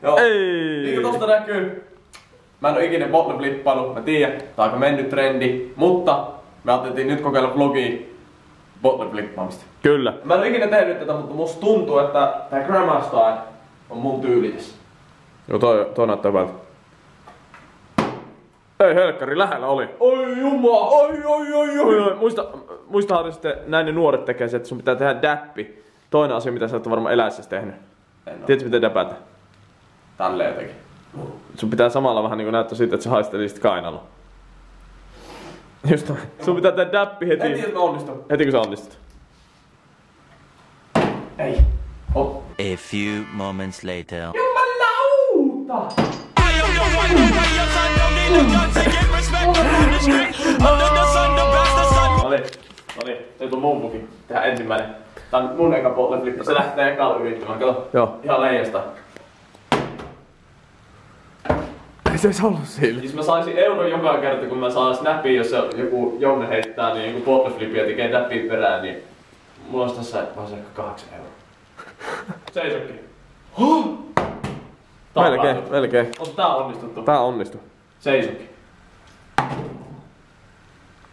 Joo. Ei. Niin kuin tosta näkyy. Mä en oo ikinä bottle flippailu, mä tiedän, tää on aika mennyt trendi, mutta me ajateltiin nyt kokeilla vlogia bottle flippaamista. Kyllä. Mä en oo ikinä tehnyt tätä, mutta musta tuntuu, että tää Grandma Style on mun tyyli tässä. Joo, toi näyttää hyvältä. Ei helkkari, lähellä oli. Oi jumala, oi. Muistahan sitten näin ne nuoret tekee se, että sun pitää tehdä däppi. Toinen asia, mitä sä oot varmaan eläissäsi tehnyt. Tiedätkö miten däpätä? Tälleen jotenkin. Sun pitää samalla vähän niinku näyttää siitä, että sä haistelisit kainalo. Just noin. Sun pitää tehdä däppi heti. En tiedä, että mä onnistun. Heti kun sä onnistut. Ei. Oh. A few moments later. Jumalauta! Noniin, se on mun buki. Tehdään ensimmäinen. Tää on mun eka bottle flippi. Se lähtee ekalla yrittämään. Kato. Joo. Ihan leijasta. Ei se edes ollut sillä. Siis mä saisin euron joka kerta kun mä saan snappia, jos joku Jonne heittää niin joku bottle flippi ja tekee täppiä perään, niin mulla olisi tässä vaiheessa ehkä 8 euroa. Seisokki. Melkein. Onko tää onnistuttu? Tää onnistui. Seisokki.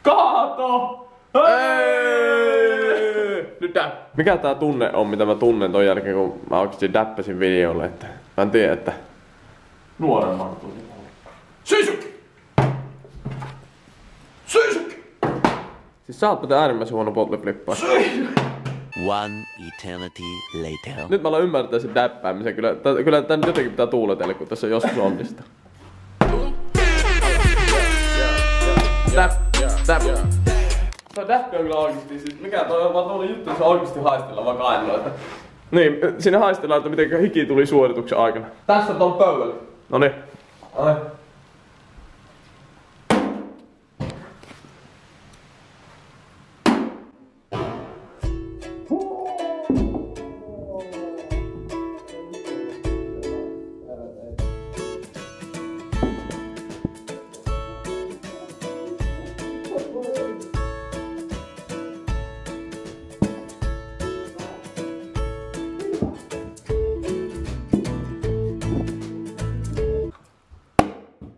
Kaato! Nyt tää. Mikä tää tunne on, mitä mä tunnen ton jälkeen, kun mä oikeesti däppäsin videolle, että mä en tiedä, että... Nuoremman tunnin. Seisokki! Seisokki! Siis sä oot muuten äärimmäisen huono bottle flippaa. One eternity later. Nyt mä aloin ymmärtää sen däppäämisen. Kyllä tän jotenkin pitää tuuletella, kun tässä joskus onnistuu. Täp. Toi däppi on kyllä oikeesti siis, mikä toi on vaan tuolla juttu, se oikeesti haistella vaan kainaloita. Niin, siinä haistellaan, että miten hiki tuli suorituksen aikana. Tässä on pöydällä. Noniin.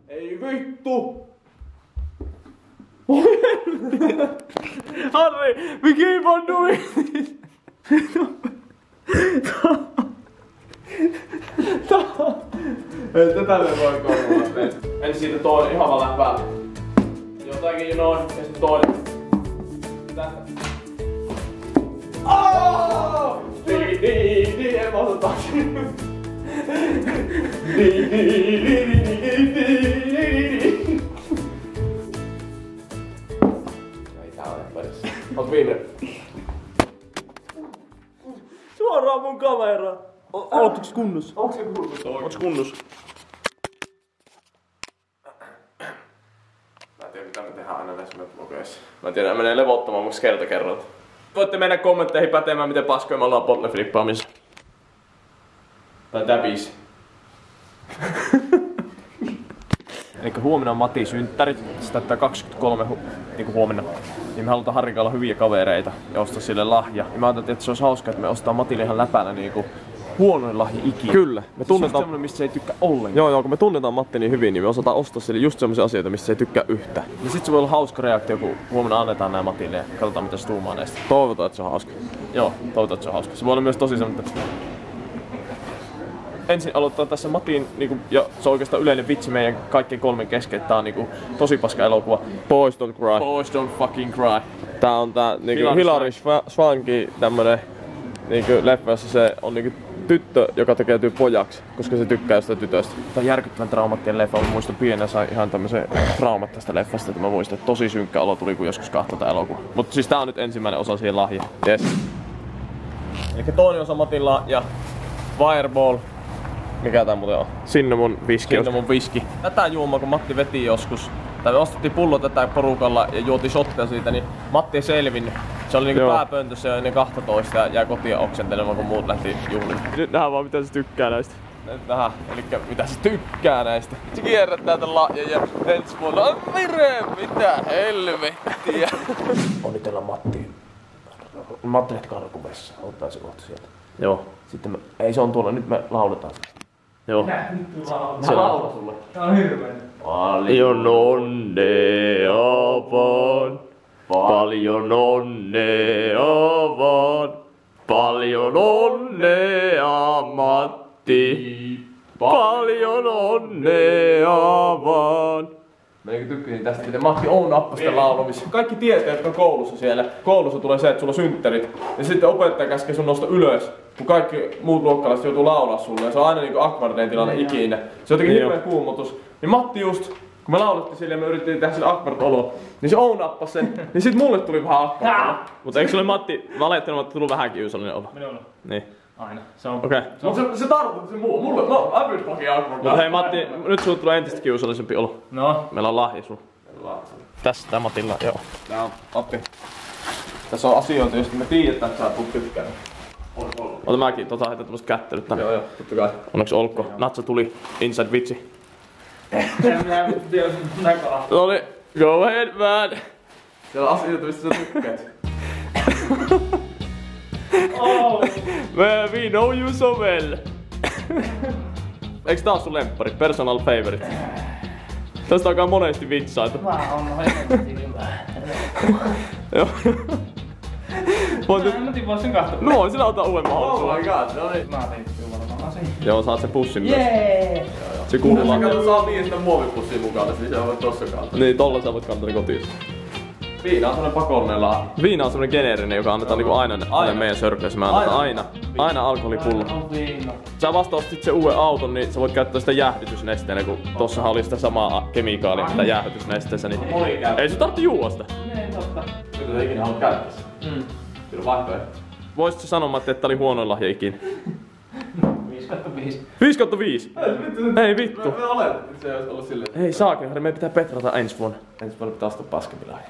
Ei vittu! Harri, we keep on doing this! Ei tätä me voi korvata. Ensin siitä toinen ihan vaan läppää. Jotakin noin, ja sitten toinen. Tästä. Aaaaaa! En mä ota takaisin. Ei tää ole välissä. Oot viimeinen. Suoraan mun kameraan! Ootteks kunnossa? Onks se kunnossa? Oots kunnossa? Mä en tiedä mitä me tehdään aina näissä vlogeissa. Mä tiedän, menee levottamaan muks kerta kerralta. Voitte mennä kommentteihin pätemään, miten paskoja me ollaan bottle flippaamisessa. Tai täpis. Elikkä huomenna on Matin synttärit, se täyttää 23 niinku huomenna. Niin me halutaan Harrin olla hyviä kavereita ja ostaa sille lahja. Ja mä ajattelin, että se olisi hauskaa, että me ostaa Matille ihan läpänä niinku huonoin lahja ikinä. Kyllä. Me tunnetaan... Se on semmonen, mistä se ei tykkää ollenkaan. Joo, kun me tunnetaan Matti niin hyvin, niin me osataan ostaa sille just semmosia asioita, mistä se ei tykkää yhtään. Ja sit se voi olla hauska reaktio, kun huomenna annetaan nää Matille ja katsotaan mitä se tuumaa näistä. Toivotaan, että se on hauska. Joo, toivotaan, että se on hauska. Se voi olla myös tosi semmoinen, että... Ensin aloittaa tässä Matin, niinku, ja se on oikeastaan yleinen vitsi meidän kaikkien kolmen kesken, että tää on niinku, tosi paska elokuva. Boys Don't Cry. Boys Don't Fucking Cry. Tää on tää niinku, Hilary Swankin tämmönen niinku, leffa, jossa se on niinku, tyttö, joka tekeytyy pojaksi, koska se tykkää jostain tytöstä. Tää on järkyttävän traumaattinen leffa. Mä muistan pienenä sai ihan tämmösen traumat tästä leffasta, että mä muistan, että tosi synkkä olo tuli, kun joskus kahtoi tää elokuva. Mut siis tää on nyt ensimmäinen osa siihen lahja. Yes. Elikkä toinen osa Matilla ja Fireball. Mikä tää muuten on? Cinnamon whisky. Cinnamon whisky. Tätä juomaa kun Matti veti joskus, tai me ostettiin pullo tätä porukalla ja juotiin shottia siitä, niin Matti ei selvinnyt. Se oli niinku pääpöntössä jo ennen 12 ja jäi kotiin oksentelemaan kun muut lähti juhliin. Nyt nähdään vaan mitä se tykkää näistä. Nyt nähdään, elikkä mitä se tykkää näistä. Se kierrättää tän lahjan ja ensi vuonna on vire, mitä helvettiä. Onnitellaan Matti. Matti lähti karkuvessa, ottaa se kohta sieltä. Joo. Sitten ei se on tuolla, nyt me lauletaan. Joo. Mä laulan sulle. Tää on hirveä. Paljon onnea vaan. Paljon onnea vaan. Paljon onnea Matti. Paljon onnea vaan. Mä tykkäsin tästä, miten Matti on nappasi sitä laulamista. Kaikki tietää, jotka on koulussa siellä. Koulussa tulee se, että sulla on synttärit. Ja sitten opettaja käskee sun nousta ylös. Kun kaikki muut luokkalaiset joutuu laulaa sulle. Ja se on aina niinku akvardeen tilanne ikinä. Se on jotenkin hirveä kuumotus. Niin Matti just, kun me laulettiin sille ja me yritettiin tehdä sille akvard-olo, niin se nappasi sen. Niin sit mulle tuli vähän akvard. Mutta eikö sulle Matti valittanut, että tullut vähän kiusallinen olo? Minulla. Niin. Aina. Se on. Okei. Se tartutti se mulle. No, I will fucking akvard. Mutta hei Matti, nyt sulle tulee entistä kiusallisempi olo. No. Meillä on lahja sulla. Tässä tää Matilla, joo. Tää on Matti. Tässä on asioita, joista me tiedetään, että sä tulet tykkään. Ota mäkin, heitä tämmöset kättelyt tänne. Joo, totta kai. Onneksi olko. Natsa tuli. Inside vitsi. En minä tiedä sun näköala. Noni, go ahead man. Siellä on asioita, mistä sä tykkäät. Oh. We know you so well. Eiks tää oo sun lemppari? Personal favorite. Tästä alkaa monesti vitsaita. Mä oon helvetin hyvä. Joo. Mä tipuin sen kahta. No, sinä ota uuden Oh mahdollisuuden. my god, no niin. Mä tein varmaan sen. Joo, saat sen pussin myös. Jee! Se kuuluu. Kato, saa viistä muovipussia mukana, niin se on tossa kanssa. Niin, tolla sä voit kantaa kotiin. Viina on semmonen pakollinen lahja. Viina on semmonen geneerinen, joka annetaan niinku aina meidän sörkeissä. Me annetaan aina alkoholipullo. On viina. Sä vasta ostit sen uuden auton, niin sä voit käyttää sitä jäähdytysnesteenä, kun tossahan oli sitä samaa kemikaalia, mitä jäähdytysnesteessä, niin Moni käy. ei se tarvitse juua sitä. Niin, totta. Mitä sä ikinä haluat käyttää sitä? Kyllä on vaihtoehto. Voisit sä sanoa, että tää oli huonoin lahja ikinä? 5/5. 5/5? Ei vittu. Me oletettiin, että se olisi ollut silleen. Ei saakin, meidän pitää petrata ensi vuonna. Ensi vuonna pitää ostaa paskempi lahja.